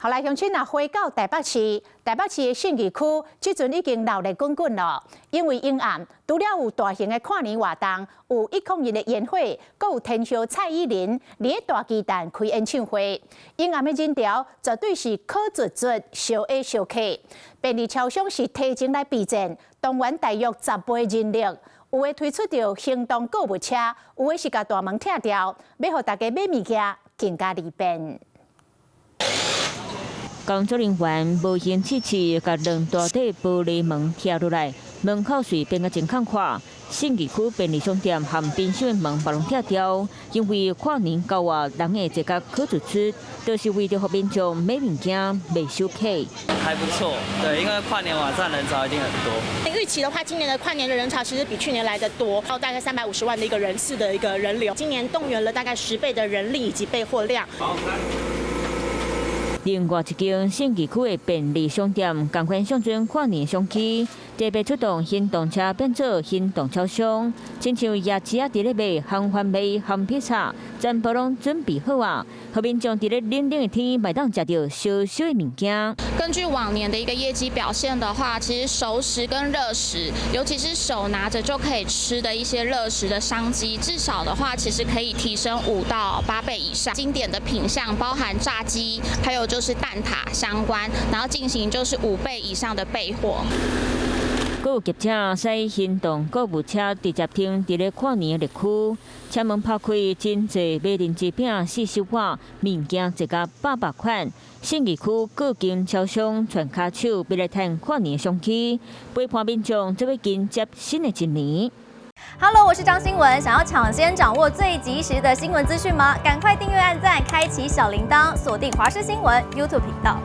后来乡亲也回到台北市，台北市的信义区即阵已经闹热滚滚了。因为阴暗，除了有大型的跨年活动，有101的宴会，阁有天后蔡依林伫大巨蛋开演唱会。阴暗的人潮绝对是可绝绝，小 A 小 K。便利超商是提前来备战，动员大约10倍人力。有的推出着行动购物车，有的是甲大门拆掉，要互大家买物件更加利便。工作人员无言切齿，甲两大块玻璃门拆落来，门口随变个真空块。信义区便利商店和冰箱的门把拢拆掉，因为跨年到啊，人的这个可支出，都是为了让民众买物件袂收起。还不错，对，因为跨年晚上人潮一定很多。预期的话，今年的跨年的人潮其实比去年来的多，到大概350万的一个人次的一个人流。今年动员了大概10倍的人力以及备货量。另外一间信义区的便利商店，同款象征跨年商机，特别出动行动车变做行动超商，亲像夜市啊，伫咧卖含番麦、含披萨，全部拢准备好啊，互民众伫咧冷冷的天，买当食到小小的物件。根据往年的一个业绩表现的话，其实熟食跟热食，尤其是手拿着就可以吃的一些热食的商机，至少的话，其实可以提升5到8倍以上。经典的品项包含炸鸡，还有就是蛋挞相关，然后进行就是5倍以上的备货。各有业者使行动购物车直接停伫咧跨年的热区，车门拍开，真侪卖零制品、四手碗、物件一甲800款。信义区各间超商全卡手，要来趁跨年商机，陪伴民众做要迎接新的一年。Hello， 我是张新文。想要抢先掌握最及时的新闻资讯吗？赶快订阅、按赞、开启小铃铛，锁定华视新闻 YouTube 频道。